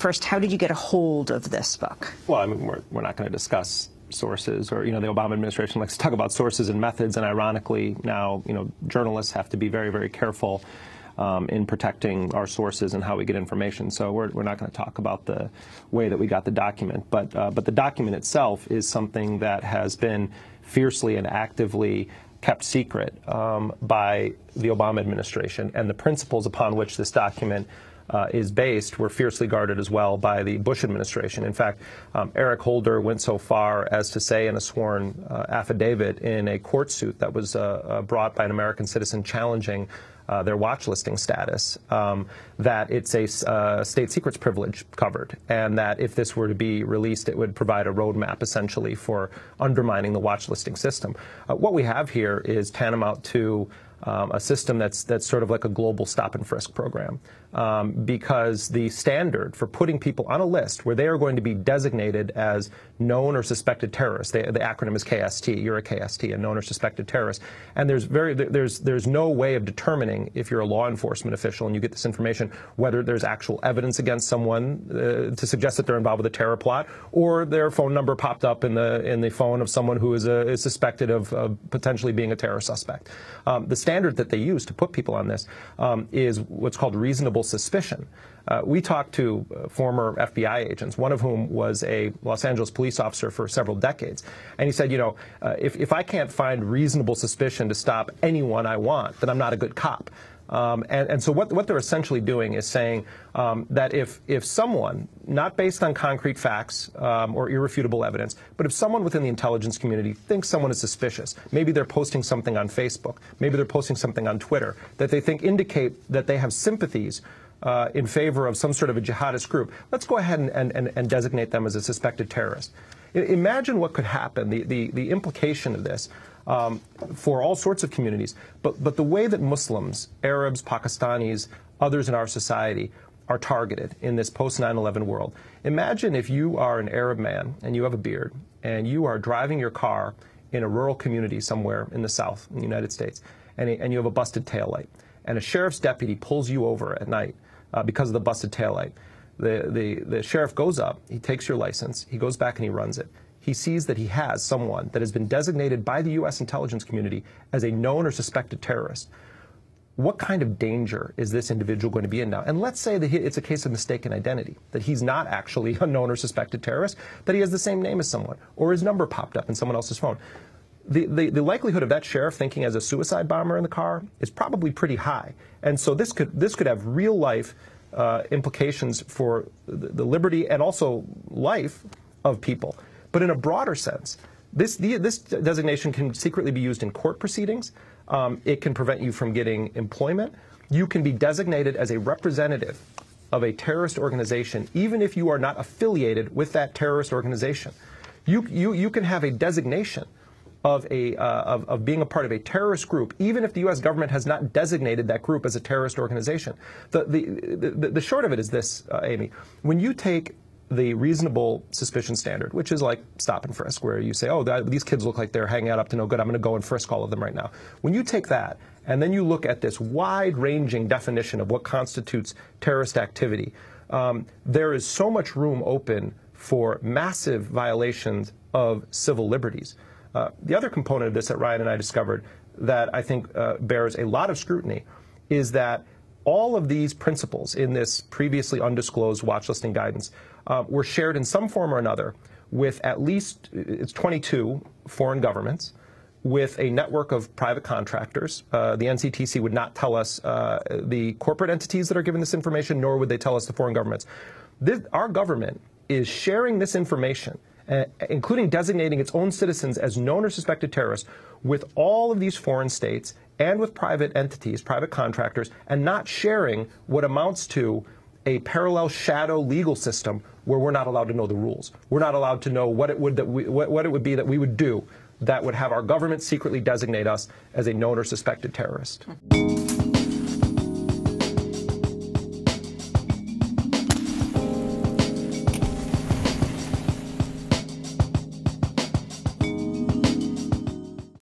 first, how did you get a hold of this book? Well, I mean, we're not going to discuss sources, or, the Obama administration likes to talk about sources and methods, and ironically now, journalists have to be very, very careful in protecting our sources and how we get information. So we're not going to talk about the way that we got the document, but the document itself is something that has been fiercely and actively kept secret by the Obama administration, and the principles upon which this document is based were fiercely guarded as well by the Bush administration. In fact, Eric Holder went so far as to say in a sworn affidavit in a court suit that was brought by an American citizen challenging their watch listing status, that it's a state secrets privilege covered, and that if this were to be released, it would provide a roadmap essentially for undermining the watch listing system. What we have here is tantamount to a system that's sort of like a global stop-and-frisk program, because the standard for putting people on a list where they are going to be designated as known or suspected terrorists, the acronym is KST, you're a KST, a known or suspected terrorist, and there's no way of determining, if you're a law enforcement official and you get this information, whether there's actual evidence against someone to suggest that they're involved with a terror plot, or their phone number popped up in the phone of someone who is suspected of potentially being a terror suspect. The standard that they use to put people on this is what's called reasonable suspicion. We talked to former FBI agents, one of whom was a Los Angeles police officer for several decades, and he said, if I can't find reasonable suspicion to stop anyone I want, then I'm not a good cop. And so what they're essentially doing is saying that if someone, not based on concrete facts or irrefutable evidence, but if someone within the intelligence community thinks someone is suspicious, maybe they're posting something on Facebook, maybe they're posting something on Twitter, that they think indicate that they have sympathies in favor of some sort of a jihadist group, let's go ahead and designate them as a suspected terrorist. Imagine what could happen, the implication of this for all sorts of communities, but the way that Muslims, Arabs, Pakistanis, others in our society are targeted in this post-9/11 world. Imagine if you are an Arab man and you have a beard and you are driving your car in a rural community somewhere in the South, in the United States, and you have a busted taillight, and a sheriff's deputy pulls you over at night because of the busted taillight. The sheriff goes up, he takes your license, he goes back and he runs it. He sees that he has someone that has been designated by the U.S. intelligence community as a known or suspected terrorist. What kind of danger is this individual going to be in now? And let's say that it's a case of mistaken identity, that he's not actually a known or suspected terrorist, that he has the same name as someone, or his number popped up in someone else's phone. The likelihood of that sheriff thinking as a suicide bomber in the car is probably pretty high. And so this could have real life implications for the liberty and also life of people. But in a broader sense, this designation can secretly be used in court proceedings. It can prevent you from getting employment. You can be designated as a representative of a terrorist organization, even if you are not affiliated with that terrorist organization. You can have a designation of being a part of a terrorist group, even if the U.S. government has not designated that group as a terrorist organization. The short of it is this, Amy. When you take the reasonable suspicion standard, which is like stop and frisk, where you say, oh, these kids look like they're hanging out up to no good, I'm going to go and frisk all of them right now. When you take that, and then you look at this wide-ranging definition of what constitutes terrorist activity, there is so much room open for massive violations of civil liberties. The other component of this that Ryan and I discovered that I think bears a lot of scrutiny is that all of these principles in this previously undisclosed watch listing guidance were shared in some form or another with at least, it's 22 foreign governments, with a network of private contractors. The NCTC would not tell us the corporate entities that are giving this information, nor would they tell us the foreign governments. Our government is sharing this information, including designating its own citizens as known or suspected terrorists, with all of these foreign states and with private entities, private contractors, and not sharing what amounts to a parallel shadow legal system where we're not allowed to know the rules. We're not allowed to know what it would be that we would do that would have our government secretly designate us as a known or suspected terrorist.